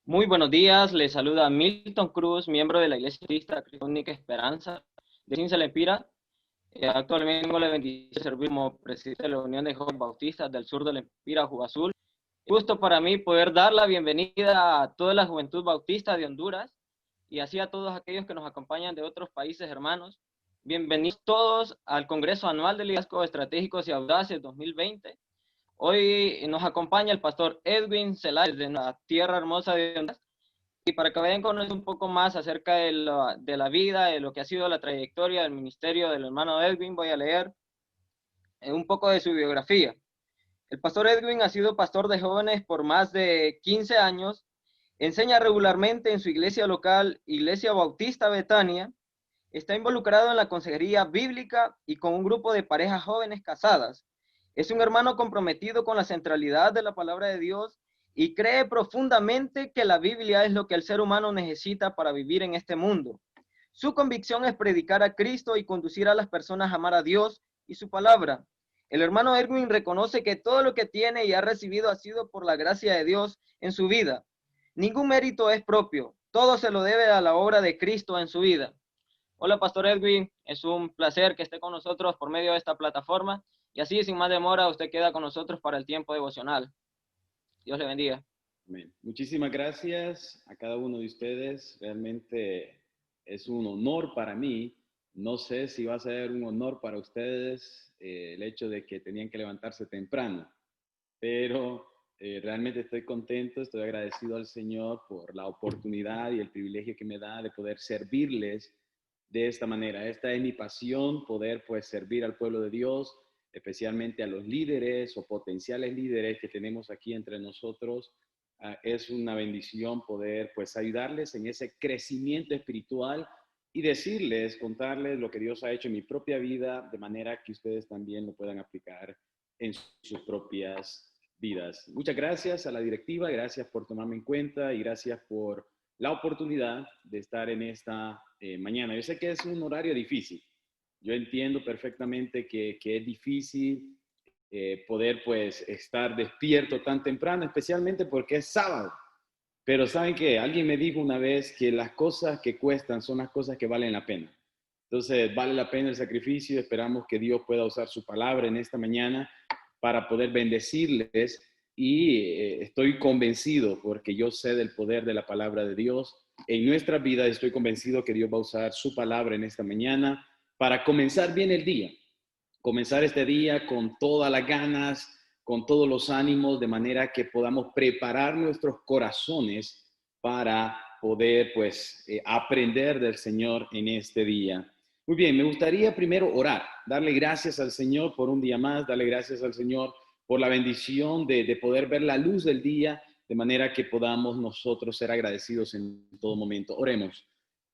Muy buenos días, les saluda Milton Cruz, miembro de la Iglesia Bautista Cristo Única Esperanza de Cincel Empira. Actualmente tengo la bendición de servir como presidente de la Unión de Jóvenes Bautistas del sur del Empira, Azul. Justo para mí poder dar la bienvenida a toda la juventud bautista de Honduras y así a todos aquellos que nos acompañan de otros países hermanos. Bienvenidos todos al Congreso Anual de Liderazgo Estratégicos y Audaces 2020. Hoy nos acompaña el pastor Edwin Celaya de la tierra hermosa de Honduras. Y para que vayan conociendo un poco más acerca de la vida, de lo que ha sido la trayectoria del ministerio del hermano Edwin, voy a leer un poco de su biografía. El pastor Edwin ha sido pastor de jóvenes por más de 15 años, enseña regularmente en su iglesia local, Iglesia Bautista Betania, está involucrado en la consejería bíblica y con un grupo de parejas jóvenes casadas. Es un hermano comprometido con la centralidad de la palabra de Dios y cree profundamente que la Biblia es lo que el ser humano necesita para vivir en este mundo. Su convicción es predicar a Cristo y conducir a las personas a amar a Dios y su palabra. El hermano Edwin reconoce que todo lo que tiene y ha recibido ha sido por la gracia de Dios en su vida. Ningún mérito es propio, todo se lo debe a la obra de Cristo en su vida. Hola, Pastor Edwin, es un placer que esté con nosotros por medio de esta plataforma y así, sin más demora, usted queda con nosotros para el tiempo devocional. Dios le bendiga. Amén. Muchísimas gracias a cada uno de ustedes. Realmente es un honor para mí. No sé si va a ser un honor para ustedes el hecho de que tenían que levantarse temprano, pero realmente estoy contento, estoy agradecido al Señor por la oportunidad y el privilegio que me da de poder servirles de esta manera. Esta es mi pasión, poder pues servir al pueblo de Dios, especialmente a los líderes o potenciales líderes que tenemos aquí entre nosotros. Es una bendición poder pues ayudarles en ese crecimiento espiritual y decirles, contarles lo que Dios ha hecho en mi propia vida, de manera que ustedes también lo puedan aplicar en sus propias vidas. Muchas gracias a la directiva, gracias por tomarme en cuenta y gracias por la oportunidad de estar en esta mañana. Yo sé que es un horario difícil. Yo entiendo perfectamente que es difícil poder pues estar despierto tan temprano, especialmente porque es sábado. Pero ¿saben qué? Alguien me dijo una vez que las cosas que cuestan son las cosas que valen la pena. Entonces, vale la pena el sacrificio. Esperamos que Dios pueda usar su palabra en esta mañana para poder bendecirles y estoy convencido, porque yo sé del poder de la palabra de Dios en nuestra vida. Estoy convencido que Dios va a usar su palabra en esta mañana para comenzar bien el día, comenzar este día con todas las ganas, con todos los ánimos, de manera que podamos preparar nuestros corazones para poder pues aprender del Señor en este día. Muy bien, me gustaría primero orar, darle gracias al Señor por un día más, darle gracias al Señor por la bendición de poder ver la luz del día, de manera que podamos nosotros ser agradecidos en todo momento. Oremos.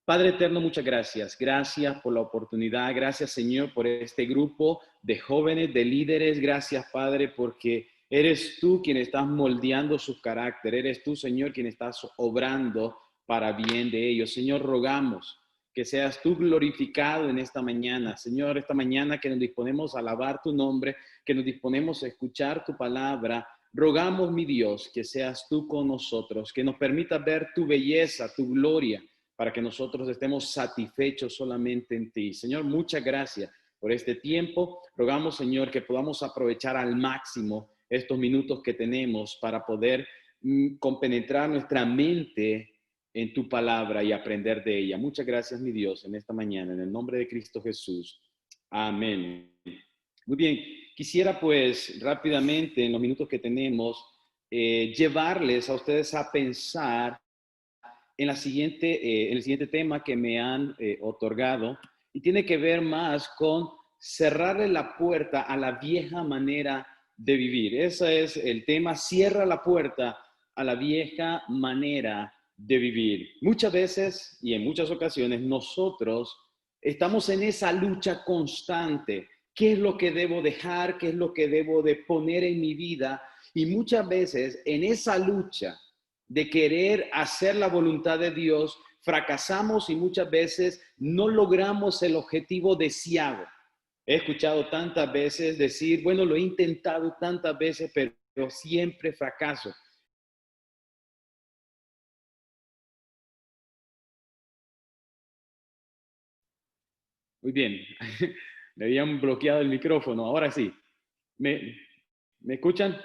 Padre eterno, muchas gracias. Gracias por la oportunidad. Gracias, Señor, por este grupo de jóvenes, de líderes. Gracias, Padre, porque eres tú quien estás moldeando su carácter. Eres tú, Señor, quien estás obrando para bien de ellos. Señor, rogamos que seas tú glorificado en esta mañana. Señor, esta mañana que nos disponemos a alabar tu nombre, que nos disponemos a escuchar tu palabra, rogamos, mi Dios, que seas tú con nosotros, que nos permitas ver tu belleza, tu gloria, para que nosotros estemos satisfechos solamente en ti. Señor, muchas gracias por este tiempo. Rogamos, Señor, que podamos aprovechar al máximo estos minutos que tenemos para poder compenetrar nuestra mente en tu palabra y aprender de ella. Muchas gracias, mi Dios, en esta mañana, en el nombre de Cristo Jesús. Amén. Muy bien, quisiera pues rápidamente, en los minutos que tenemos, llevarles a ustedes a pensar en el siguiente tema que me han otorgado, y tiene que ver más con cerrarle la puerta a la vieja manera de vivir. Ese es el tema, cierra la puerta a la vieja manera de vivir. Muchas veces y en muchas ocasiones nosotros estamos en esa lucha constante. ¿Qué es lo que debo dejar? ¿Qué es lo que debo de poner en mi vida? Y muchas veces en esa lucha de querer hacer la voluntad de Dios, fracasamos y muchas veces no logramos el objetivo deseado. He escuchado tantas veces decir, bueno, lo he intentado tantas veces, pero siempre fracaso. Muy bien, me habían bloqueado el micrófono, ahora sí. ¿Me, me escuchan?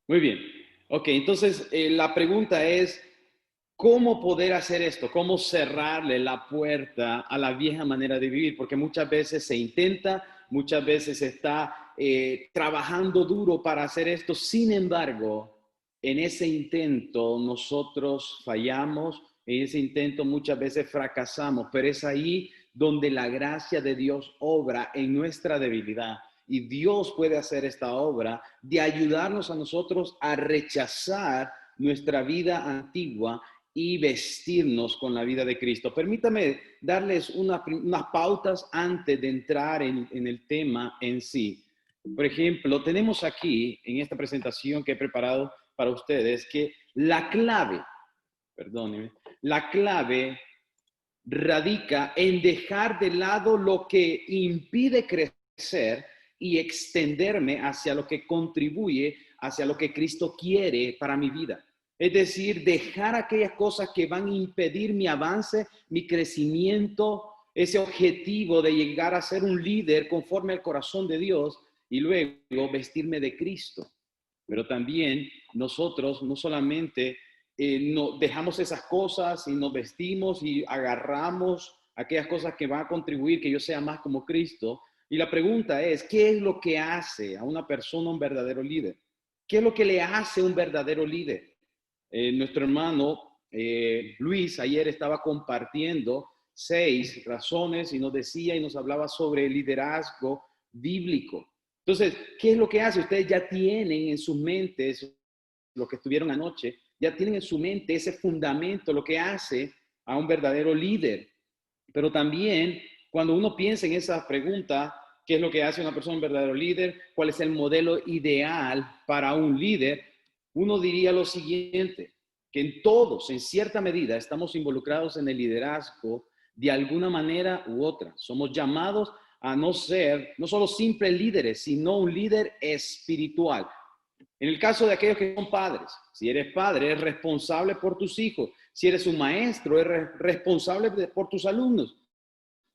Muy bien. Ok, entonces la pregunta es, ¿cómo poder hacer esto? ¿Cómo cerrarle la puerta a la vieja manera de vivir? Porque muchas veces se intenta, muchas veces se está trabajando duro para hacer esto. Sin embargo, en ese intento nosotros fallamos, en ese intento muchas veces fracasamos, pero es ahí donde la gracia de Dios obra en nuestra debilidad. Y Dios puede hacer esta obra de ayudarnos a nosotros a rechazar nuestra vida antigua y vestirnos con la vida de Cristo. Permítame darles unas pautas antes de entrar en el tema en sí. Por ejemplo, tenemos aquí en esta presentación que he preparado para ustedes que la clave, perdónenme, la clave radica en dejar de lado lo que impide crecer y extenderme hacia lo que contribuye, hacia lo que Cristo quiere para mi vida. Es decir, dejar aquellas cosas que van a impedir mi avance, mi crecimiento, ese objetivo de llegar a ser un líder conforme al corazón de Dios y luego vestirme de Cristo. Pero también nosotros no solamente no, dejamos esas cosas y nos vestimos y agarramos aquellas cosas que van a contribuir que yo sea más como Cristo. Y la pregunta es, ¿qué es lo que hace a una persona un verdadero líder? ¿Qué es lo que le hace un verdadero líder? Nuestro hermano Luis ayer estaba compartiendo 6 razones y nos decía y nos hablaba sobre el liderazgo bíblico. Entonces, ¿qué es lo que hace? Ustedes ya tienen en sus mentes, lo que estuvieron anoche, ya tienen en su mente ese fundamento, lo que hace a un verdadero líder. Pero también, cuando uno piensa en esa pregunta, ¿qué es lo que hace una persona un verdadero líder? ¿Cuál es el modelo ideal para un líder? Uno diría lo siguiente, que en todos, en cierta medida, estamos involucrados en el liderazgo de alguna manera u otra. Somos llamados a no ser, no solo simples líderes, sino un líder espiritual. En el caso de aquellos que son padres, si eres padre, eres responsable por tus hijos. Si eres un maestro, eres responsable por tus alumnos.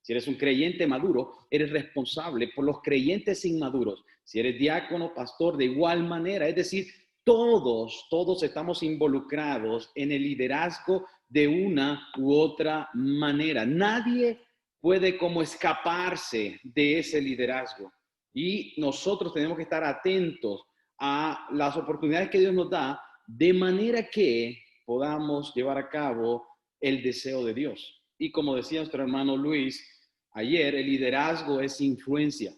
Si eres un creyente maduro, eres responsable por los creyentes inmaduros. Si eres diácono, pastor, de igual manera. Es decir, todos estamos involucrados en el liderazgo de una u otra manera. Nadie puede como escaparse de ese liderazgo. Y nosotros tenemos que estar atentos a las oportunidades que Dios nos da, de manera que podamos llevar a cabo el deseo de Dios. Y como decía nuestro hermano Luis ayer, el liderazgo es influencia.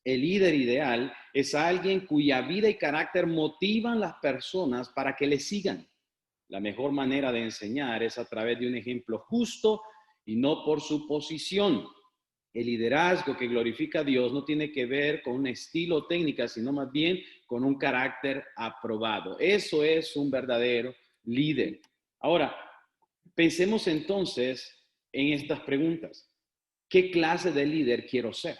El líder ideal es alguien cuya vida y carácter motivan las personas para que le sigan. La mejor manera de enseñar es a través de un ejemplo justo y no por su posición. El liderazgo que glorifica a Dios no tiene que ver con un estilo o técnica, sino más bien con un carácter aprobado. Eso es un verdadero líder. Ahora, pensemos entonces en estas preguntas. ¿Qué clase de líder quiero ser?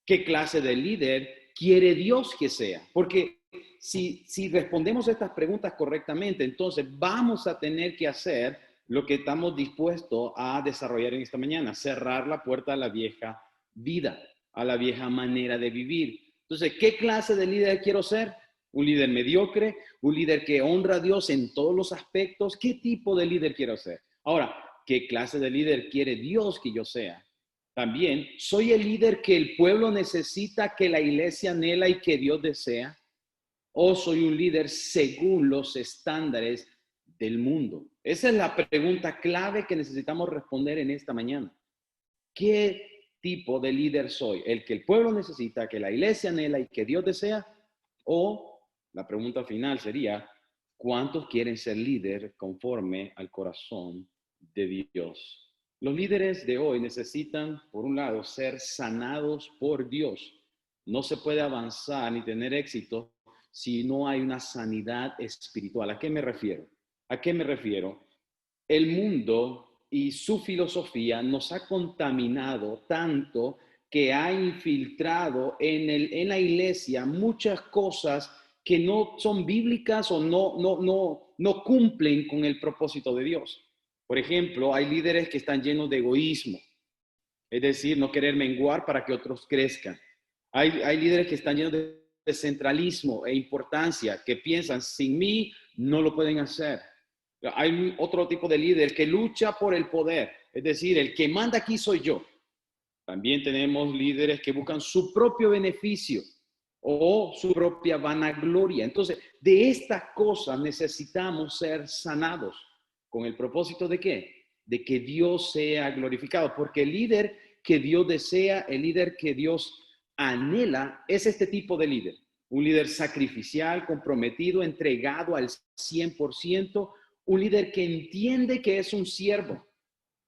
¿Qué clase de líder quiere Dios que sea? Porque si respondemos a estas preguntas correctamente, entonces vamos a tener que hacer lo que estamos dispuestos a desarrollar en esta mañana, cerrar la puerta a la vieja vida, a la vieja manera de vivir. Entonces, ¿qué clase de líder quiero ser? ¿Un líder mediocre? ¿Un líder que honra a Dios en todos los aspectos? ¿Qué tipo de líder quiero ser? Ahora, ¿qué clase de líder quiere Dios que yo sea? También, ¿soy el líder que el pueblo necesita, que la iglesia anhela y que Dios desea? ¿O soy un líder según los estándares del mundo? Esa es la pregunta clave que necesitamos responder en esta mañana. ¿Qué tipo de líder soy? ¿El que el pueblo necesita, que la iglesia anhela y que Dios desea? O la pregunta final sería, ¿cuántos quieren ser líder conforme al corazón de Dios? Los líderes de hoy necesitan, por un lado, ser sanados por Dios. No se puede avanzar ni tener éxito si no hay una sanidad espiritual. ¿A qué me refiero? ¿A qué me refiero? El mundo y su filosofía nos ha contaminado tanto que ha infiltrado en la iglesia muchas cosas que no son bíblicas o no cumplen con el propósito de Dios. Por ejemplo, hay líderes que están llenos de egoísmo, es decir, no querer menguar para que otros crezcan. Hay líderes que están llenos de centralismo e importancia, que piensan, sin mí no lo pueden hacer. Hay otro tipo de líder que lucha por el poder, es decir, el que manda aquí soy yo. También tenemos líderes que buscan su propio beneficio o su propia vanagloria. Entonces, de estas cosas necesitamos ser sanados. ¿Con el propósito de qué? De que Dios sea glorificado. Porque el líder que Dios desea, el líder que Dios anhela, es este tipo de líder. Un líder sacrificial, comprometido, entregado al 100%. Un líder que entiende que es un siervo.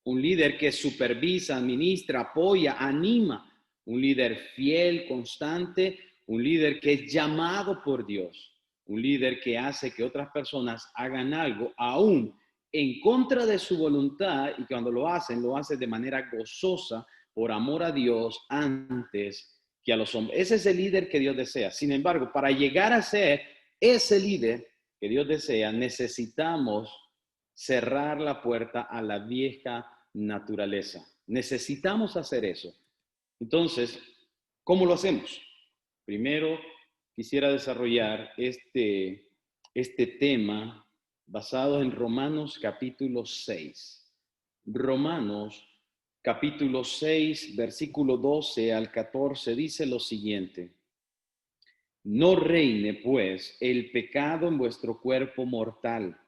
Un líder que supervisa, administra, apoya, anima. Un líder fiel, constante. Un líder que es llamado por Dios. Un líder que hace que otras personas hagan algo, aún en contra de su voluntad, y cuando lo hacen de manera gozosa, por amor a Dios, antes que a los hombres. Ese es el líder que Dios desea. Sin embargo, para llegar a ser ese líder que Dios desea, necesitamos cerrar la puerta a la vieja naturaleza. Necesitamos hacer eso. Entonces, ¿cómo lo hacemos? Primero, quisiera desarrollar este tema basado en Romanos capítulo 6. Romanos capítulo 6, versículo 12 al 14 dice lo siguiente: no reine pues el pecado en vuestro cuerpo mortal,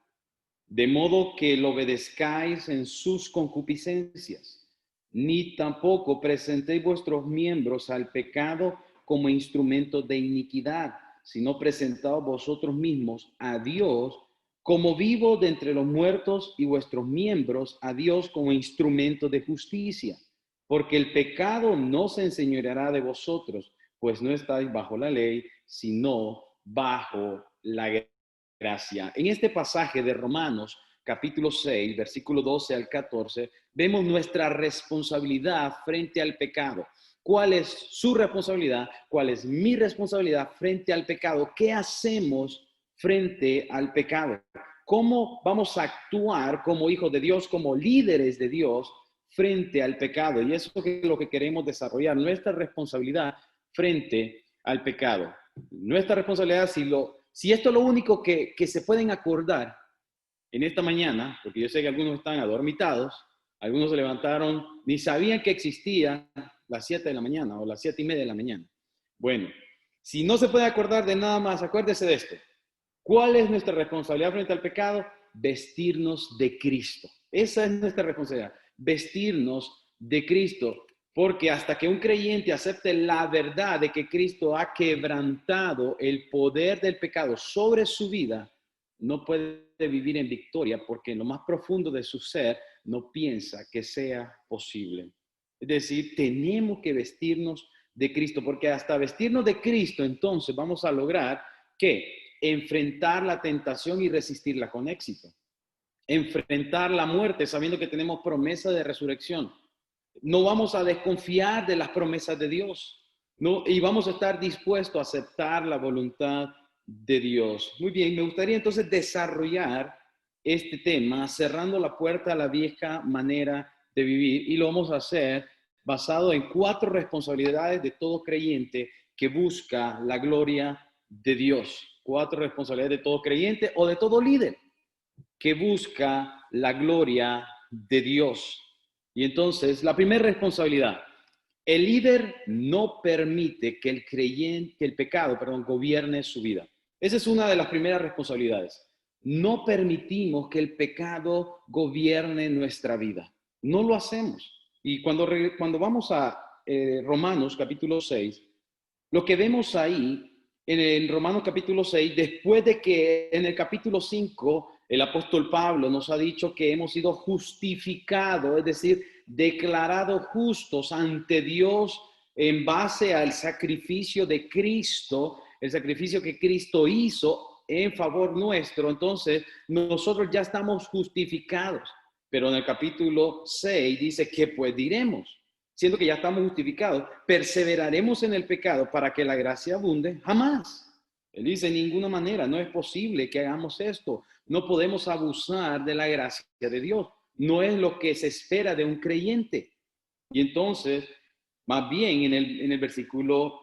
de modo que lo obedezcáis en sus concupiscencias, ni tampoco presentéis vuestros miembros al pecado como instrumentos de iniquidad, sino presentaos vosotros mismos a Dios como vivos de entre los muertos y vuestros miembros a Dios como instrumentos de justicia. Porque el pecado no se enseñoreará de vosotros, pues no estáis bajo la ley, sino bajo la gracia. En este pasaje de Romanos, capítulo 6, versículo 12 al 14, vemos nuestra responsabilidad frente al pecado. ¿Cuál es su responsabilidad? ¿Cuál es mi responsabilidad frente al pecado? ¿Qué hacemos frente al pecado? ¿Cómo vamos a actuar como hijos de Dios, como líderes de Dios frente al pecado? Y eso es lo que queremos desarrollar, nuestra responsabilidad frente al pecado. Nuestra responsabilidad, si esto es lo único que se pueden acordar en esta mañana, porque yo sé que algunos están adormitados, algunos se levantaron, ni sabían que existía las 7 de la mañana o las 7:30 de la mañana. Bueno, si no se puede acordar de nada más, acuérdese de esto. ¿Cuál es nuestra responsabilidad frente al pecado? Vestirnos de Cristo. Esa es nuestra responsabilidad, vestirnos de Cristo. Porque hasta que un creyente acepte la verdad de que Cristo ha quebrantado el poder del pecado sobre su vida, no puede vivir en victoria, porque en lo más profundo de su ser no piensa que sea posible. Es decir, tenemos que vestirnos de Cristo, porque hasta vestirnos de Cristo, entonces vamos a lograr que enfrentar la tentación y resistirla con éxito. Enfrentar la muerte sabiendo que tenemos promesa de resurrección. No vamos a desconfiar de las promesas de Dios, ¿no? Y vamos a estar dispuestos a aceptar la voluntad de Dios. Muy bien, me gustaría entonces desarrollar este tema cerrando la puerta a la vieja manera de vivir, y lo vamos a hacer basado en 4 responsabilidades de todo creyente que busca la gloria de Dios. 4 responsabilidades de todo creyente o de todo líder que busca la gloria de Dios. Y entonces, la primera responsabilidad: el líder no permite que el pecado, gobierne su vida. Esa es una de las primeras responsabilidades. No permitimos que el pecado gobierne nuestra vida. No lo hacemos. Y cuando vamos a Romanos capítulo 6, lo que vemos ahí en Romanos capítulo 6, después de que en el capítulo 5 el apóstol Pablo nos ha dicho que hemos sido justificados, es decir, declarados justos ante Dios en base al sacrificio de Cristo, el sacrificio que Cristo hizo en favor nuestro. Entonces, nosotros ya estamos justificados. Pero en el capítulo 6 dice que pues diremos, siendo que ya estamos justificados, perseveraremos en el pecado para que la gracia abunde, jamás. Él dice, de ninguna manera, no es posible que hagamos esto. No podemos abusar de la gracia de Dios. No es lo que se espera de un creyente. Y entonces, más bien en el versículo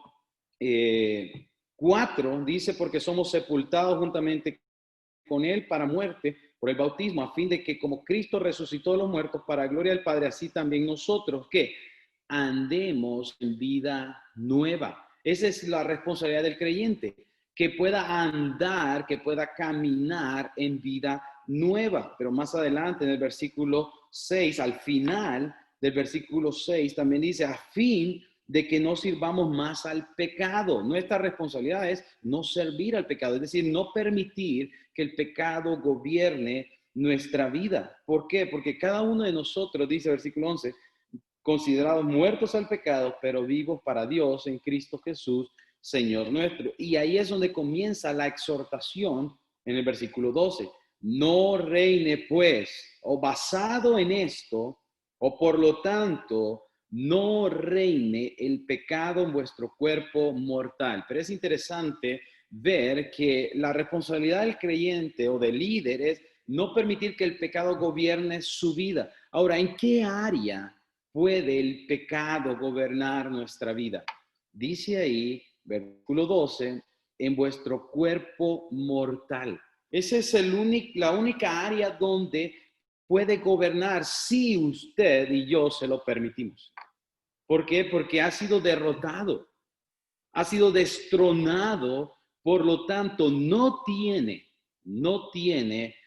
4 dice, porque somos sepultados juntamente con él para muerte por el bautismo, a fin de que como Cristo resucitó de los muertos para gloria del Padre, así también nosotros, ¿qué? Andemos en vida nueva. Esa es la responsabilidad del creyente, que pueda andar, que pueda caminar en vida nueva. Pero más adelante en el versículo 6, al final del versículo 6, también dice, a fin de que no sirvamos más al pecado. Nuestra responsabilidad es no servir al pecado, es decir, no permitir que el pecado gobierne nuestra vida. ¿Por qué? Porque cada uno de nosotros, dice el versículo 11, considerados muertos al pecado, pero vivos para Dios en Cristo Jesús, Señor nuestro. Y ahí es donde comienza la exhortación en el versículo 12. No reine pues, o basado en esto, o por lo tanto, no reine el pecado en vuestro cuerpo mortal. Pero es interesante ver que la responsabilidad del creyente o del líder es no permitir que el pecado gobierne su vida. Ahora, ¿en qué área puede el pecado gobernar nuestra vida? Dice ahí, versículo 12, en vuestro cuerpo mortal. Esa es la única área donde puede gobernar si usted y yo se lo permitimos. ¿Por qué? Porque ha sido derrotado, ha sido destronado, por lo tanto no tiene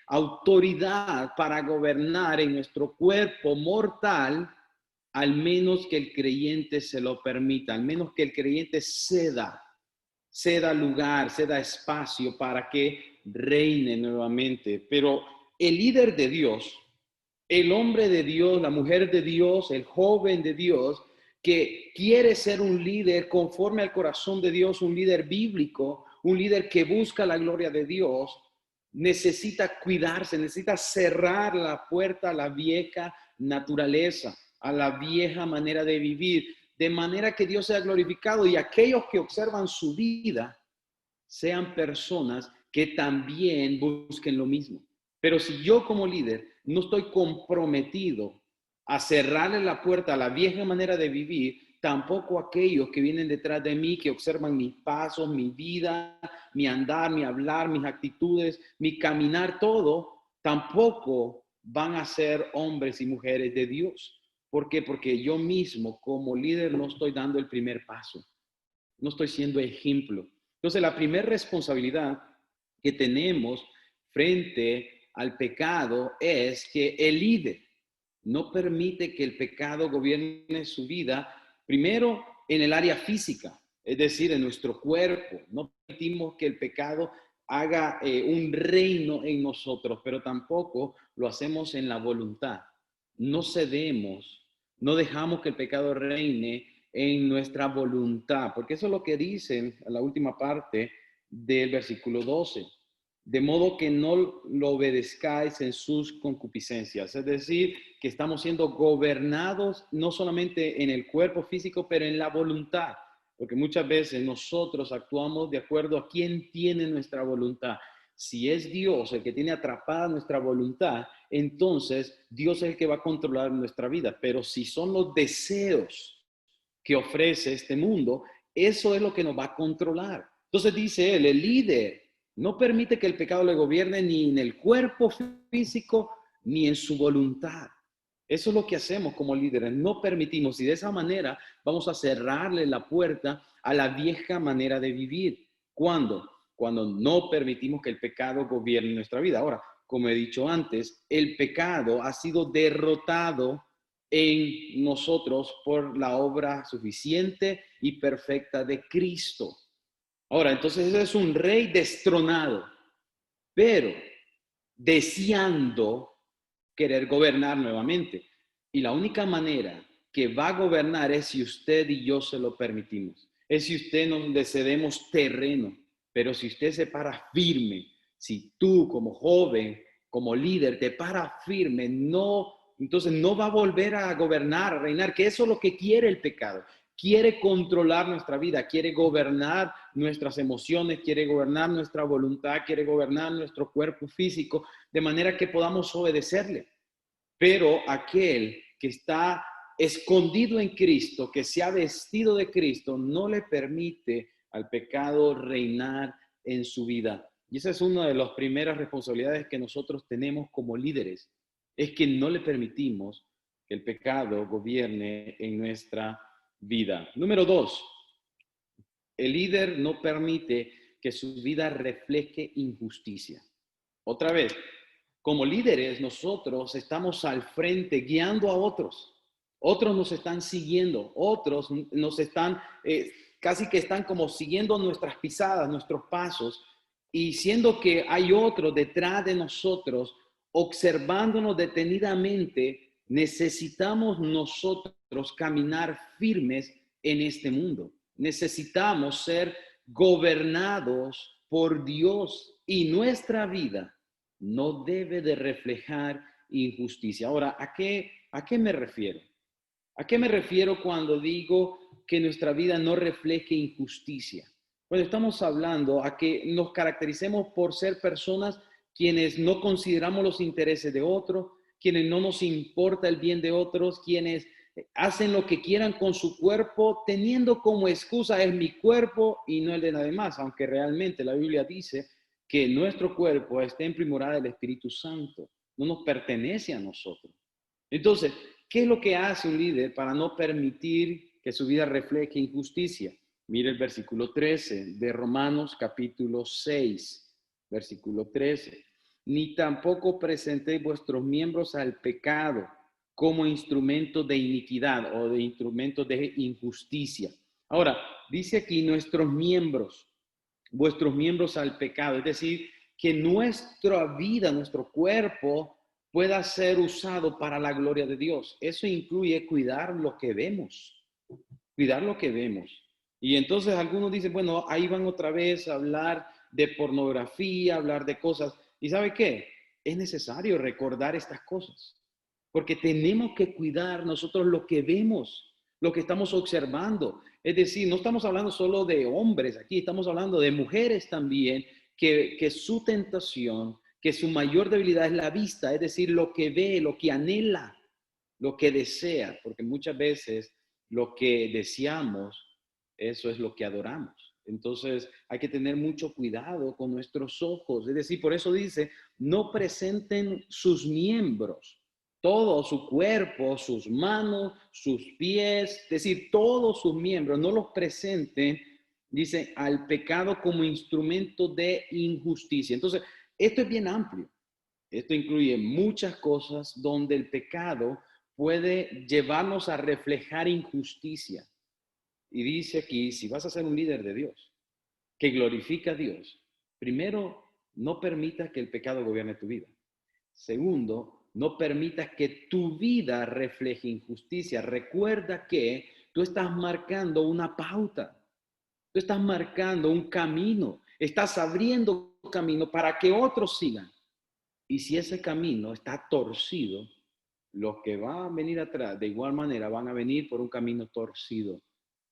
autoridad para gobernar en nuestro cuerpo mortal, al menos que el creyente se lo permita, al menos que el creyente ceda lugar, ceda espacio para que reine nuevamente. Pero el líder de Dios, el hombre de Dios, la mujer de Dios, el joven de Dios, que quiere ser un líder conforme al corazón de Dios, un líder bíblico, un líder que busca la gloria de Dios, necesita cuidarse, necesita cerrar la puerta a la vieja naturaleza, a la vieja manera de vivir, de manera que Dios sea glorificado y aquellos que observan su vida sean personas que también busquen lo mismo. Pero si yo como líder no estoy comprometido a cerrarle la puerta a la vieja manera de vivir, tampoco aquellos que vienen detrás de mí, que observan mis pasos, mi vida, mi andar, mi hablar, mis actitudes, mi caminar, todo, tampoco van a ser hombres y mujeres de Dios. ¿Por qué? Porque yo mismo como líder no estoy dando el primer paso, no estoy siendo ejemplo. Entonces, la primera responsabilidad que tenemos frente al pecado es que el líder no permite que el pecado gobierne su vida, primero en el área física, es decir, en nuestro cuerpo. No permitimos que el pecado haga un reino en nosotros, pero tampoco lo hacemos en la voluntad. No cedemos, no dejamos que el pecado reine en nuestra voluntad, porque eso es lo que dicen en la última parte del versículo 12. De modo que no lo obedezcáis en sus concupiscencias. Es decir, que estamos siendo gobernados no solamente en el cuerpo físico, pero en la voluntad. Porque muchas veces nosotros actuamos de acuerdo a quién tiene nuestra voluntad. Si es Dios el que tiene atrapada nuestra voluntad, entonces Dios es el que va a controlar nuestra vida. Pero si son los deseos que ofrece este mundo, eso es lo que nos va a controlar. Entonces dice él, el líder no permite que el pecado le gobierne ni en el cuerpo físico ni en su voluntad. Eso es lo que hacemos como líderes, no permitimos, y de esa manera vamos a cerrarle la puerta a la vieja manera de vivir. ¿Cuándo? Cuando no permitimos que el pecado gobierne nuestra vida. Ahora, como he dicho antes, el pecado ha sido derrotado en nosotros por la obra suficiente y perfecta de Cristo. Ahora, entonces ese es un rey destronado, pero deseando querer gobernar nuevamente. Y la única manera que va a gobernar es si usted y yo se lo permitimos. Es si usted nos le cedemos terreno. Pero si usted se para firme, si tú como joven, como líder, te para firme, no, entonces no va a volver a gobernar, a reinar, que eso es lo que quiere el pecado. Quiere controlar nuestra vida, quiere gobernar nuestras emociones, quiere gobernar nuestra voluntad, quiere gobernar nuestro cuerpo físico, de manera que podamos obedecerle. Pero aquel que está escondido en Cristo, que se ha vestido de Cristo, no le permite al pecado reinar en su vida. Y esa es una de las primeras responsabilidades que nosotros tenemos como líderes, es que no le permitimos que el pecado gobierne en nuestra vida. Número 2, el líder no permite que su vida refleje injusticia. Otra vez, como líderes, nosotros estamos al frente guiando a otros. Otros nos están siguiendo, otros nos están, casi que están como siguiendo nuestras pisadas, nuestros pasos, y siendo que hay otros detrás de nosotros, observándonos detenidamente, necesitamos nosotros caminar firmes en este mundo. Necesitamos ser gobernados por Dios y nuestra vida no debe de reflejar injusticia. Ahora, ¿a qué me refiero? ¿A qué me refiero cuando digo que nuestra vida no refleje injusticia? Bueno, estamos hablando a que nos caractericemos por ser personas quienes no consideramos los intereses de otros, quienes no nos importa el bien de otros, quienes hacen lo que quieran con su cuerpo, teniendo como excusa es mi cuerpo y no el de nadie más, aunque realmente la Biblia dice que nuestro cuerpo está en primordial del Espíritu Santo, no nos pertenece a nosotros. Entonces, ¿qué es lo que hace un líder para no permitir que su vida refleje injusticia? Mire el versículo 13 de Romanos capítulo 6, versículo 13. Ni tampoco presentéis vuestros miembros al pecado como instrumento de iniquidad o de instrumento de injusticia. Ahora, dice aquí vuestros miembros al pecado, es decir, que nuestra vida, nuestro cuerpo pueda ser usado para la gloria de Dios. Eso incluye cuidar lo que vemos, cuidar lo que vemos. Y entonces algunos dicen, bueno, ahí van otra vez a hablar de pornografía, hablar de cosas. ¿Y sabe qué? Es necesario recordar estas cosas, porque tenemos que cuidar nosotros lo que vemos, lo que estamos observando. Es decir, no estamos hablando solo de hombres aquí, estamos hablando de mujeres también, que su tentación, que su mayor debilidad es la vista, es decir, lo que ve, lo que anhela, lo que desea, porque muchas veces lo que deseamos, eso es lo que adoramos. Entonces hay que tener mucho cuidado con nuestros ojos. Es decir, por eso dice, no presenten sus miembros, todo su cuerpo, sus manos, sus pies, es decir, todos sus miembros, no los presenten, dice, al pecado como instrumento de injusticia. Entonces, esto es bien amplio. Esto incluye muchas cosas donde el pecado puede llevarnos a reflejar injusticia. Y dice aquí, si vas a ser un líder de Dios, que glorifica a Dios, primero, no permitas que el pecado gobierne tu vida. Segundo, no permitas que tu vida refleje injusticia. Recuerda que tú estás marcando una pauta, tú estás marcando un camino, estás abriendo un camino para que otros sigan. Y si ese camino está torcido, los que van a venir atrás de igual manera van a venir por un camino torcido.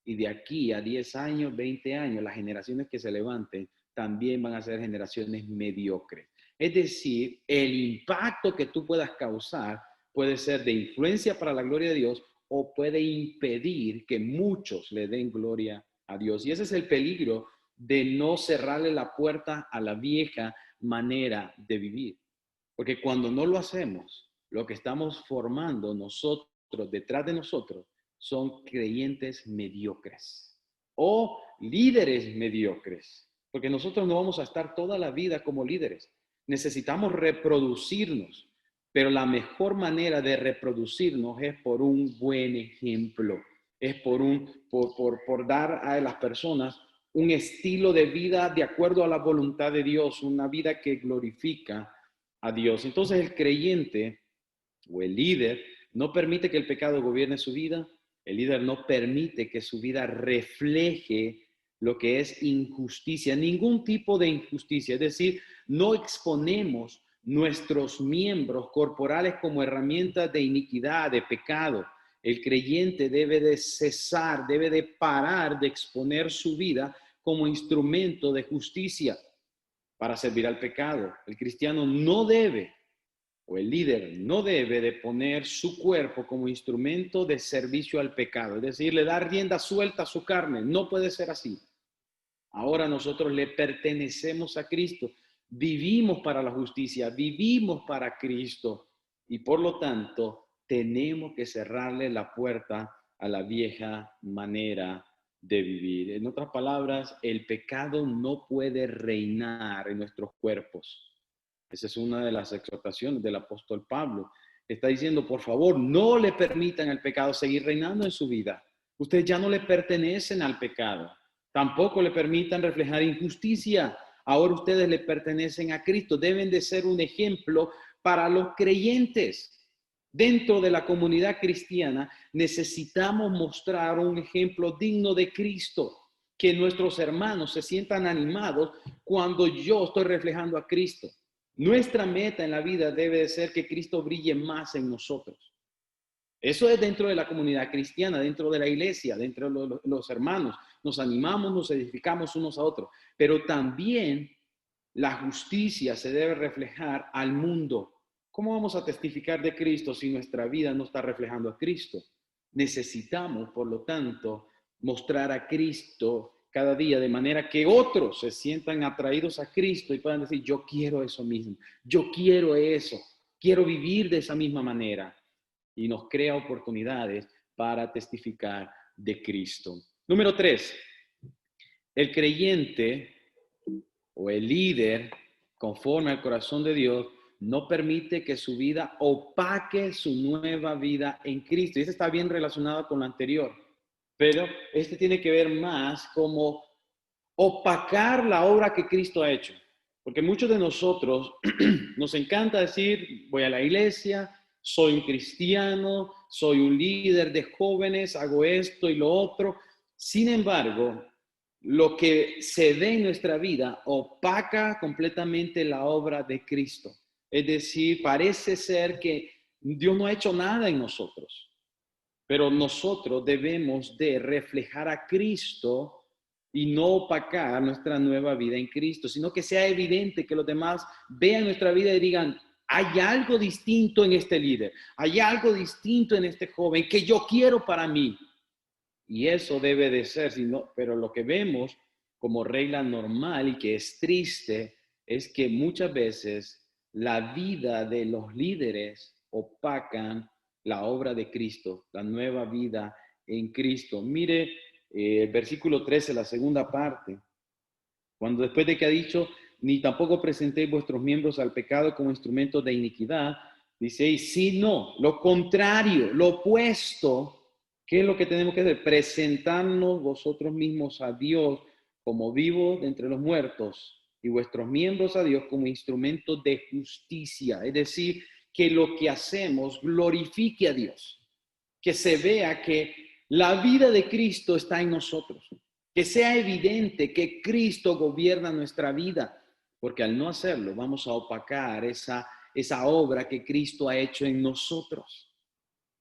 Y de aquí a 10 años, 20 años, las generaciones que se levanten también van a ser generaciones mediocres. Es decir, el impacto que tú puedas causar puede ser de influencia para la gloria de Dios o puede impedir que muchos le den gloria a Dios. Y ese es el peligro de no cerrarle la puerta a la vieja manera de vivir. Porque cuando no lo hacemos, lo que estamos formando nosotros, detrás de nosotros, son creyentes mediocres o líderes mediocres. Porque nosotros no vamos a estar toda la vida como líderes. Necesitamos reproducirnos pero la mejor manera de reproducirnos es por un buen ejemplo, es por dar a las personas un estilo de vida de acuerdo a la voluntad de Dios, una vida que glorifica a Dios. Entonces el creyente o el líder no permite que el pecado gobierne su vida, el líder no permite que su vida refleje lo que es injusticia, ningún tipo de injusticia, es decir, no exponemos nuestros miembros corporales como herramientas de iniquidad, de pecado. El creyente debe de cesar, debe de parar de exponer su vida como instrumento de justicia para servir al pecado. El cristiano no debe, o el líder no debe de poner su cuerpo como instrumento de servicio al pecado, es decir, le da rienda suelta a su carne. No puede ser así. Ahora nosotros le pertenecemos a Cristo, vivimos para la justicia, vivimos para Cristo y por lo tanto tenemos que cerrarle la puerta a la vieja manera de vivir. En otras palabras, el pecado no puede reinar en nuestros cuerpos. Esa es una de las exhortaciones del apóstol Pablo. Está diciendo, por favor, no le permitan al pecado seguir reinando en su vida. Ustedes ya no le pertenecen al pecado. Tampoco le permitan reflejar injusticia. Ahora ustedes le pertenecen a Cristo. Deben de ser un ejemplo para los creyentes. Dentro de la comunidad cristiana necesitamos mostrar un ejemplo digno de Cristo. Que nuestros hermanos se sientan animados cuando yo estoy reflejando a Cristo. Nuestra meta en la vida debe de ser que Cristo brille más en nosotros. Eso es dentro de la comunidad cristiana, dentro de la iglesia, dentro de los hermanos. Nos animamos, nos edificamos unos a otros. Pero también la justicia se debe reflejar al mundo. ¿Cómo vamos a testificar de Cristo si nuestra vida no está reflejando a Cristo? Necesitamos, por lo tanto, mostrar a Cristo cada día de manera que otros se sientan atraídos a Cristo y puedan decir, yo quiero eso mismo, yo quiero eso, quiero vivir de esa misma manera. Y nos crea oportunidades para testificar de Cristo. Número 3, el creyente o el líder, conforme al corazón de Dios, no permite que su vida opaque su nueva vida en Cristo. Y eso está bien relacionado con lo anterior, pero este tiene que ver más como opacar la obra que Cristo ha hecho. Porque muchos de nosotros nos encanta decir, voy a la iglesia, soy un cristiano, soy un líder de jóvenes, hago esto y lo otro. Sin embargo, lo que se ve en nuestra vida opaca completamente la obra de Cristo. Es decir, parece ser que Dios no ha hecho nada en nosotros, pero nosotros debemos de reflejar a Cristo y no opacar nuestra nueva vida en Cristo, sino que sea evidente, que los demás vean nuestra vida y digan, hay algo distinto en este líder, hay algo distinto en este joven que yo quiero para mí. Y eso debe de ser, pero lo que vemos como regla normal y que es triste es que muchas veces la vida de los líderes opacan la obra de Cristo, la nueva vida en Cristo. Mire el versículo 13, la segunda parte, cuando después de que ha dicho, ni tampoco presentéis vuestros miembros al pecado como instrumentos de iniquidad, dice, sino lo contrario, lo opuesto. ¿Qué es lo que tenemos que hacer? Presentarnos vosotros mismos a Dios como vivos de entre los muertos y vuestros miembros a Dios como instrumentos de justicia. Es decir, que lo que hacemos glorifique a Dios, que se vea que la vida de Cristo está en nosotros, que sea evidente que Cristo gobierna nuestra vida, porque al no hacerlo vamos a opacar esa obra que Cristo ha hecho en nosotros.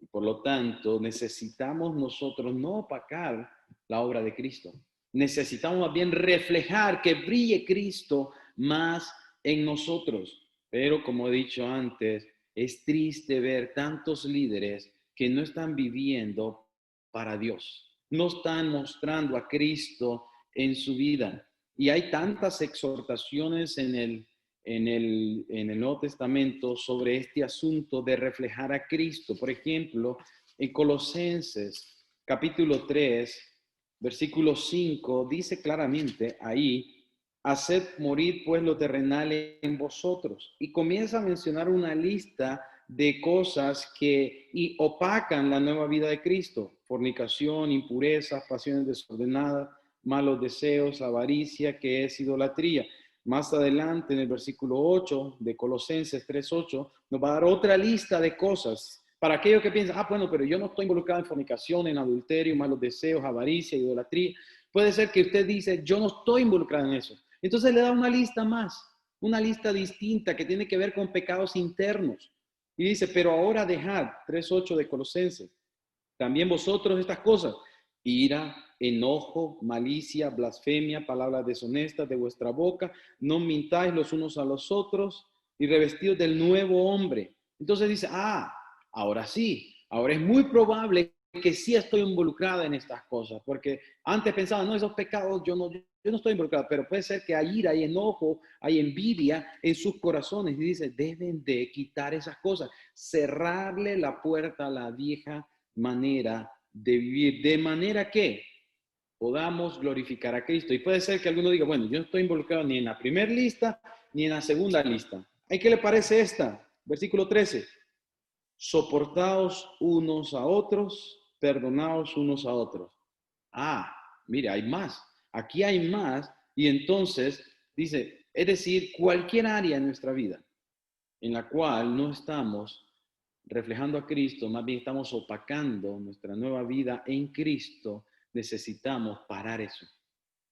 Y por lo tanto, necesitamos nosotros no opacar la obra de Cristo. Necesitamos más bien reflejar que brille Cristo más en nosotros. Pero como he dicho antes, es triste ver tantos líderes que no están viviendo para Dios. No están mostrando a Cristo en su vida. Y hay tantas exhortaciones en el Nuevo Testamento sobre este asunto de reflejar a Cristo. Por ejemplo, en Colosenses capítulo 3, versículo 5, dice claramente ahí, haced morir pues lo terrenal en vosotros. Y comienza a mencionar una lista de cosas que opacan la nueva vida de Cristo: fornicación, impureza, pasiones desordenadas, malos deseos, avaricia, que es idolatría. Más adelante, en el versículo 8 de Colosenses 3:8, nos va a dar otra lista de cosas. Para aquellos que piensan, bueno, pero yo no estoy involucrado en fornicación, en adulterio, malos deseos, avaricia, idolatría. Puede ser que usted dice, yo no estoy involucrado en eso. Entonces le da una lista más, una lista distinta que tiene que ver con pecados internos. Y dice, pero ahora dejad, 3:8 de Colosenses, también vosotros estas cosas: ira, enojo, malicia, blasfemia, palabras deshonestas de vuestra boca, no mintáis los unos a los otros, y revestidos del nuevo hombre. Entonces dice, ahora sí, ahora es muy probable que sí estoy involucrada en estas cosas, porque antes pensaba, no, esos pecados yo no estoy involucrado, pero puede ser que hay ira, hay enojo, hay envidia en sus corazones, y dice, deben de quitar esas cosas, cerrarle la puerta a la vieja manera de vivir, de manera que podamos glorificar a Cristo. Y puede ser que alguno diga, bueno, yo no estoy involucrado ni en la primera lista ni en la segunda lista. ¿A qué le parece esta? Versículo 13. Soportaos unos a otros, perdonaos unos a otros. Mire, hay más. Aquí hay más. Y entonces dice, es decir, cualquier área en nuestra vida en la cual no estamos reflejando a Cristo, más bien estamos opacando nuestra nueva vida en Cristo, necesitamos parar eso.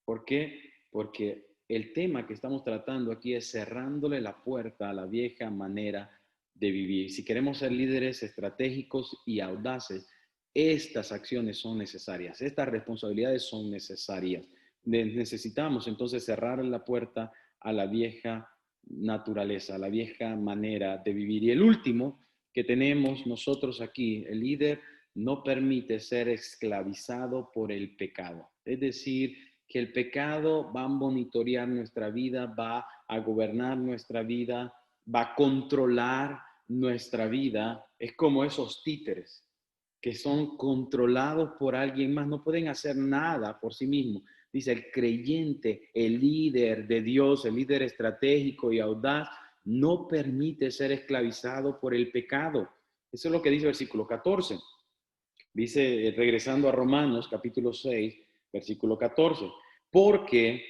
¿Por qué? Porque el tema que estamos tratando aquí es cerrándole la puerta a la vieja manera de vivir. Si queremos ser líderes estratégicos y audaces, estas acciones son necesarias, estas responsabilidades son necesarias. Necesitamos entonces cerrar la puerta a la vieja naturaleza, a la vieja manera de vivir. Y el último que tenemos nosotros aquí, el líder no permite ser esclavizado por el pecado. Es decir, que el pecado va a monitorear nuestra vida, va a gobernar nuestra vida, va a controlar nuestra vida. Es como esos títeres que son controlados por alguien más, no pueden hacer nada por sí mismos. Dice, el creyente, el líder de Dios, el líder estratégico y audaz, no permite ser esclavizado por el pecado. Eso es lo que dice el versículo 14. Dice, regresando a Romanos capítulo 6, versículo 14, porque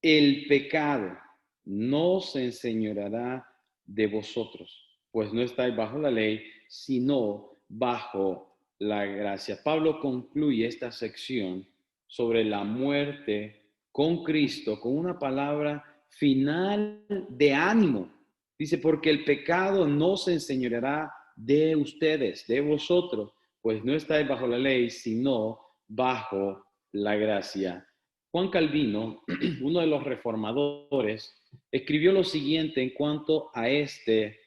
el pecado no se enseñoreará de vosotros, pues no estáis bajo la ley, sino bajo la gracia. Pablo concluye esta sección sobre la muerte con Cristo con una palabra final de ánimo. Dice, porque el pecado no se enseñoreará de ustedes, de vosotros, pues no estáis bajo la ley, sino bajo la gracia. Juan Calvino, uno de los reformadores, escribió lo siguiente en cuanto a este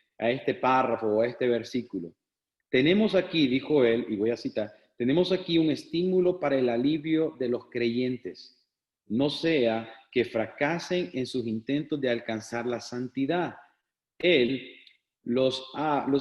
párrafo o a este versículo. Tenemos aquí, dijo él, y voy a citar, tenemos aquí un estímulo para el alivio de los creyentes, no sea que fracasen en sus intentos de alcanzar la santidad. Él los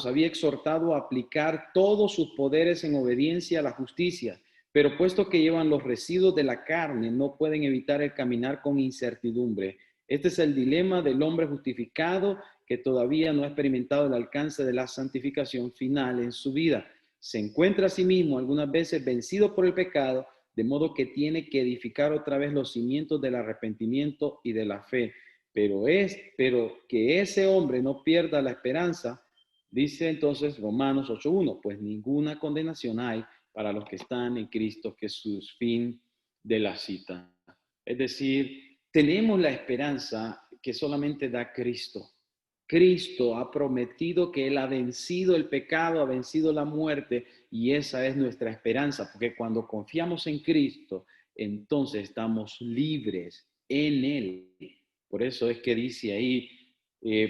había exhortado a aplicar todos sus poderes en obediencia a la justicia, pero puesto que llevan los residuos de la carne, no pueden evitar el caminar con incertidumbre. Este es el dilema del hombre justificado que todavía no ha experimentado el alcance de la santificación final en su vida. Se encuentra a sí mismo algunas veces vencido por el pecado, de modo que tiene que edificar otra vez los cimientos del arrepentimiento y de la fe. Pero que ese hombre no pierda la esperanza, dice entonces Romanos 8:1, pues ninguna condenación hay para los que están en Cristo Jesús, fin de la cita. Es decir, tenemos la esperanza que solamente da Cristo. Cristo ha prometido que Él ha vencido el pecado, ha vencido la muerte, y esa es nuestra esperanza, porque cuando confiamos en Cristo, entonces estamos libres en Él. Por eso es que dice ahí,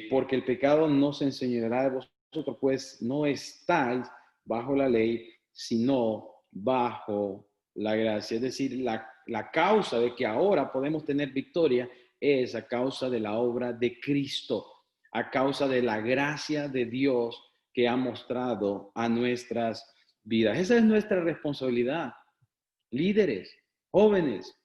porque el pecado no se enseñará de vosotros, pues no estáis bajo la ley, sino bajo la gracia. Es decir, la causa de que ahora podemos tener victoria es a causa de la obra de Cristo, a causa de la gracia de Dios que ha mostrado a nuestras vidas. Esa es nuestra responsabilidad, líderes, jóvenes,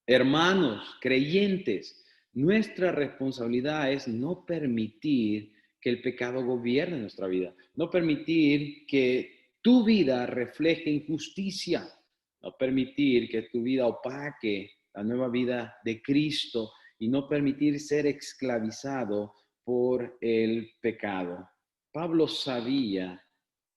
hermanos, creyentes. Nuestra responsabilidad es no permitir que el pecado gobierne nuestra vida. No permitir que tu vida refleje injusticia. No permitir que tu vida opaque la nueva vida de Cristo y no permitir ser esclavizado por el pecado. Pablo sabía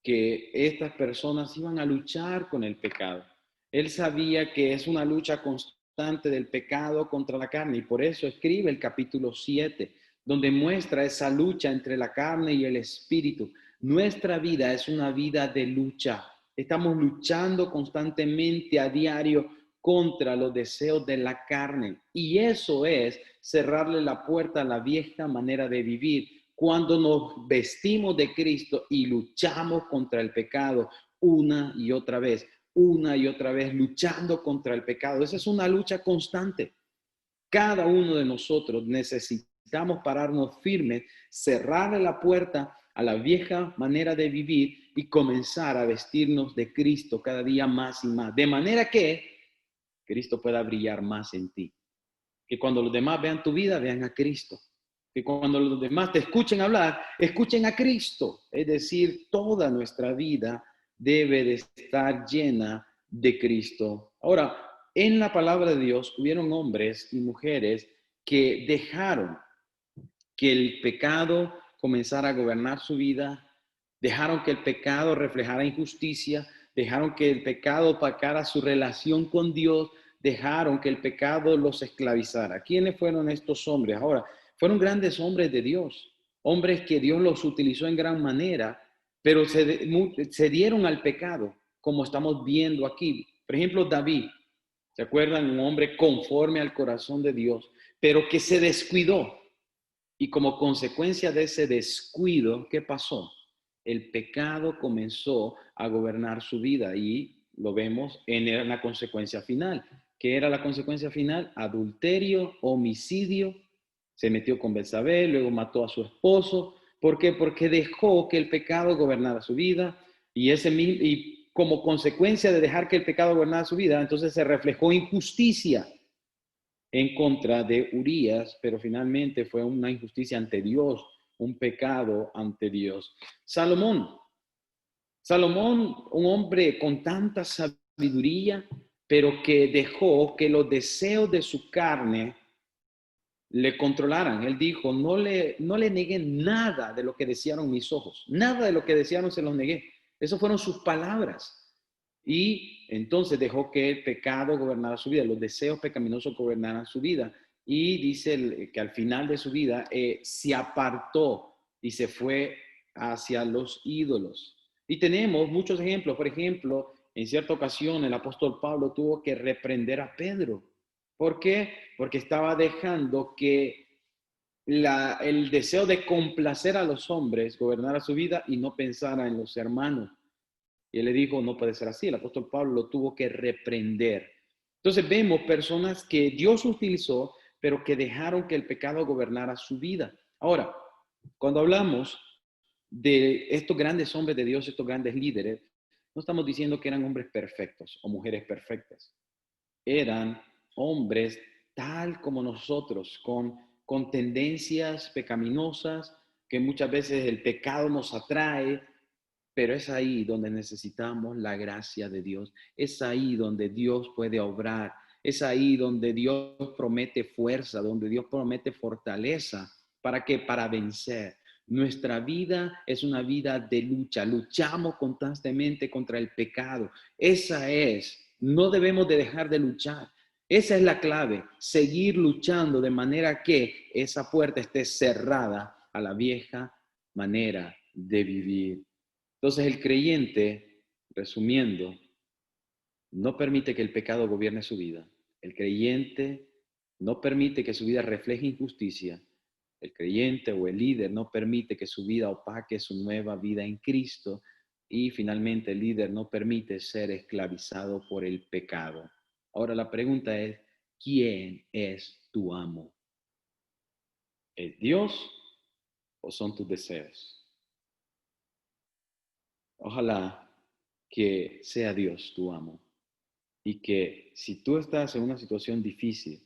que estas personas iban a luchar con el pecado. Él sabía que es una lucha constante del pecado contra la carne y por eso escribe el capítulo 7, donde muestra esa lucha entre la carne y el espíritu. Nuestra vida es una vida de lucha. Estamos luchando constantemente a diario contra los deseos de la carne. Y eso es cerrarle la puerta a la vieja manera de vivir. Cuando nos vestimos de Cristo y luchamos contra el pecado una y otra vez, luchando contra el pecado. Esa es una lucha constante. Cada uno de nosotros necesitamos pararnos firmes, cerrarle la puerta a la vieja manera de vivir y comenzar a vestirnos de Cristo cada día más y más. De manera que Cristo pueda brillar más en ti. Que cuando los demás vean tu vida, vean a Cristo. Que cuando los demás te escuchen hablar, escuchen a Cristo. Es decir, toda nuestra vida debe de estar llena de Cristo. Ahora, en la palabra de Dios hubieron hombres y mujeres que dejaron que el pecado comenzara a gobernar su vida, dejaron que el pecado reflejara injusticia, dejaron que el pecado opacara su relación con Dios, dejaron que el pecado los esclavizara. ¿Quiénes fueron estos hombres? Ahora, fueron grandes hombres de Dios, hombres que Dios los utilizó en gran manera, pero se dieron al pecado, como estamos viendo aquí. Por ejemplo, David, ¿se acuerdan? Un hombre conforme al corazón de Dios, pero que se descuidó. Y como consecuencia de ese descuido, ¿qué pasó? El pecado comenzó a gobernar su vida y lo vemos en la consecuencia final. ¿Qué era la consecuencia final? Adulterio, homicidio, se metió con Betsabé, luego mató a su esposo. ¿Por qué? Porque dejó que el pecado gobernara su vida y como consecuencia de dejar que el pecado gobernara su vida, entonces se reflejó injusticia en contra de Urías, pero finalmente fue una injusticia ante Dios, un pecado ante Dios. Salomón, un hombre con tanta sabiduría, pero que dejó que los deseos de su carne le controlaran. Él dijo, no le negué nada de lo que desearon mis ojos, nada de lo que desearon se los negué. Esas fueron sus palabras. Y entonces dejó que el pecado gobernara su vida, los deseos pecaminosos gobernaran su vida. Y dice que al final de su vida se apartó y se fue hacia los ídolos. Y tenemos muchos ejemplos. Por ejemplo, en cierta ocasión el apóstol Pablo tuvo que reprender a Pedro. ¿Por qué? Porque estaba dejando que el deseo de complacer a los hombres gobernara su vida y no pensara en los hermanos. Y él le dijo, no puede ser así. El apóstol Pablo lo tuvo que reprender. Entonces vemos personas que Dios utilizó, pero que dejaron que el pecado gobernara su vida. Ahora, cuando hablamos de estos grandes hombres de Dios, estos grandes líderes, no estamos diciendo que eran hombres perfectos o mujeres perfectas. Eran hombres tal como nosotros, con tendencias pecaminosas, que muchas veces el pecado nos atrae, pero es ahí donde necesitamos la gracia de Dios. Es ahí donde Dios puede obrar. Es ahí donde Dios promete fuerza, donde Dios promete fortaleza. ¿Para qué? Para vencer. Nuestra vida es una vida de lucha. Luchamos constantemente contra el pecado. Esa es. No debemos de dejar de luchar. Esa es la clave. Seguir luchando de manera que esa puerta esté cerrada a la vieja manera de vivir. Entonces el creyente, resumiendo, no permite que el pecado gobierne su vida. El creyente no permite que su vida refleje injusticia. El creyente o el líder no permite que su vida opaque su nueva vida en Cristo. Y finalmente el líder no permite ser esclavizado por el pecado. Ahora la pregunta es, ¿quién es tu amo? ¿Es Dios o son tus deseos? Ojalá que sea Dios tu amo y que si tú estás en una situación difícil,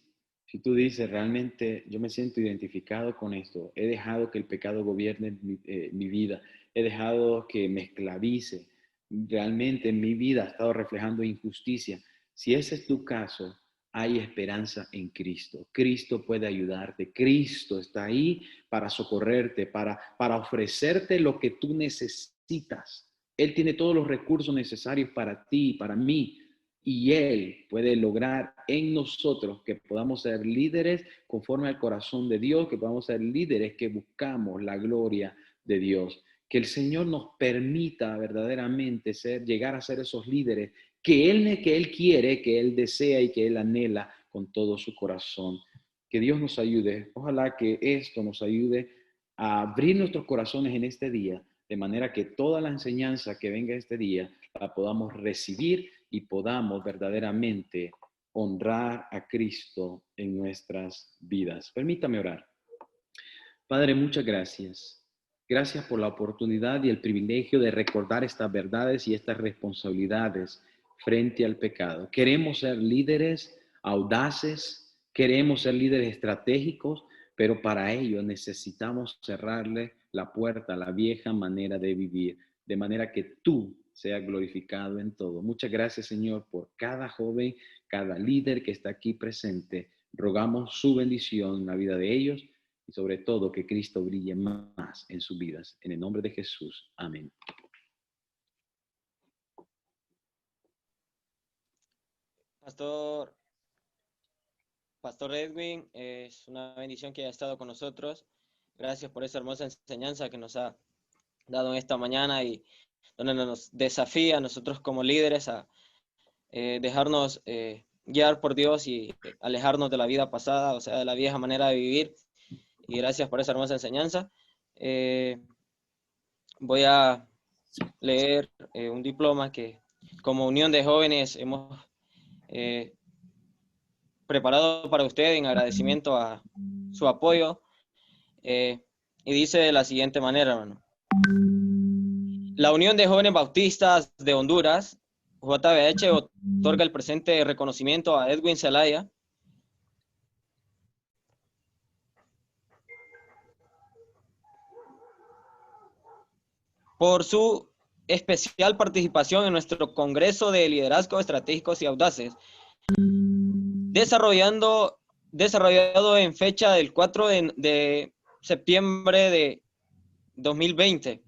Si tú dices, realmente yo me siento identificado con esto, he dejado que el pecado gobierne mi vida, he dejado que me esclavice, realmente en mi vida ha estado reflejando injusticia. Si ese es tu caso, hay esperanza en Cristo. Cristo puede ayudarte. Cristo está ahí para socorrerte, para ofrecerte lo que tú necesitas. Él tiene todos los recursos necesarios para ti, para mí. Y Él puede lograr en nosotros que podamos ser líderes conforme al corazón de Dios, que podamos ser líderes que buscamos la gloria de Dios. Que el Señor nos permita verdaderamente llegar a ser esos líderes que Él quiere, que Él desea y que Él anhela con todo su corazón. Que Dios nos ayude. Ojalá que esto nos ayude a abrir nuestros corazones en este día, de manera que toda la enseñanza que venga este día la podamos recibir y podamos verdaderamente honrar a Cristo en nuestras vidas. Permítame orar. Padre, muchas gracias. Gracias por la oportunidad y el privilegio de recordar estas verdades y estas responsabilidades frente al pecado. Queremos ser líderes audaces, queremos ser líderes estratégicos, pero para ello necesitamos cerrarle la puerta a la vieja manera de vivir, de manera que tú seas glorificado en todo. Muchas gracias, Señor, por cada joven, cada líder que está aquí presente. Rogamos su bendición en la vida de ellos y sobre todo que Cristo brille más en sus vidas. En el nombre de Jesús. Amén. Pastor Edwin, es una bendición que haya estado con nosotros. Gracias por esa hermosa enseñanza que nos ha dado en esta mañana y donde nos desafía a nosotros como líderes a dejarnos guiar por Dios y alejarnos de la vida pasada, o sea, de la vieja manera de vivir. Y gracias por esa hermosa enseñanza. Voy a leer un diploma que como Unión de Jóvenes hemos preparado para usted en agradecimiento a su apoyo. Y dice de la siguiente manera, hermano. La Unión de Jóvenes Bautistas de Honduras, JBH, otorga el presente reconocimiento a Edwin Zelaya por su especial participación en nuestro Congreso de Liderazgo Estratégicos y Audaces, desarrollado en fecha del 4 de septiembre de 2020.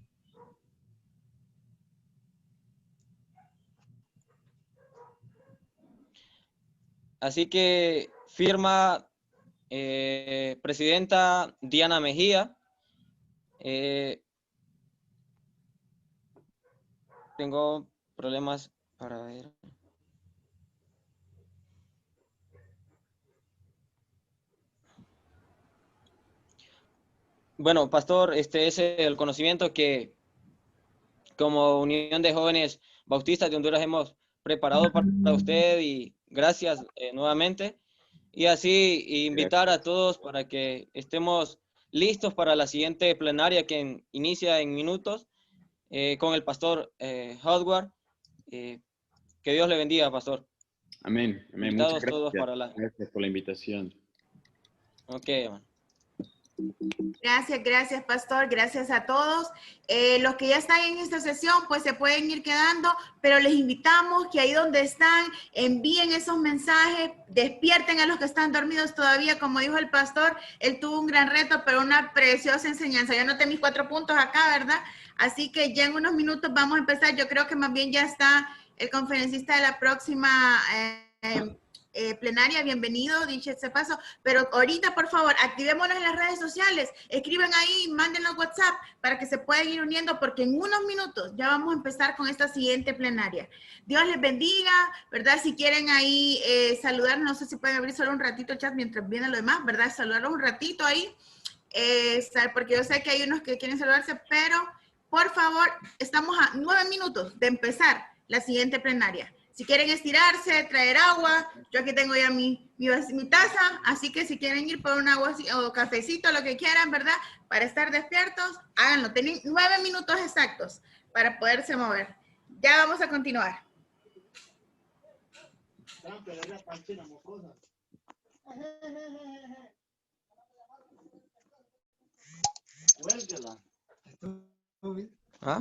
Así que firma presidenta Diana Mejía. Tengo problemas para ver. Bueno, pastor, este es el conocimiento que como Unión de Jóvenes Bautistas de Honduras hemos preparado para usted y gracias nuevamente. Y así invitar a todos para que estemos listos para la siguiente plenaria que inicia en minutos con el pastor Howard. Que Dios le bendiga, pastor. Amén. Amén. Muchas Invitados todos gracias. para la... Gracias por la invitación. Ok, hermano. Gracias, pastor. Gracias a todos. Los que ya están en esta sesión, pues se pueden ir quedando, pero les invitamos que ahí donde están, envíen esos mensajes, despierten a los que están dormidos todavía. Como dijo el pastor, él tuvo un gran reto, pero una preciosa enseñanza. Yo anoté mis 4 puntos acá, ¿verdad? Así que ya en unos minutos vamos a empezar. Yo creo que más bien ya está el conferencista de la próxima plenaria, bienvenido, dicho este paso, pero ahorita por favor activémonos en las redes sociales, escriben ahí, mándenos WhatsApp para que se puedan ir uniendo porque en unos minutos ya vamos a empezar con esta siguiente plenaria. Dios les bendiga, ¿verdad? Si quieren ahí saludar, no sé si pueden abrir solo un ratito el chat mientras viene lo demás, ¿verdad? Saludarlos un ratito ahí, porque yo sé que hay unos que quieren saludarse, pero por favor, estamos a 9 minutos de empezar la siguiente plenaria. Si quieren estirarse, traer agua, yo aquí tengo ya mi taza, así que si quieren ir por un agua o cafecito, lo que quieran, ¿verdad? Para estar despiertos, háganlo. Tienen 9 minutos exactos para poderse mover. Ya vamos a continuar. ¿Ah?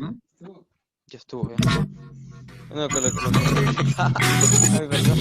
Ya estuvo, ya. No, que lo... Ay, perdón.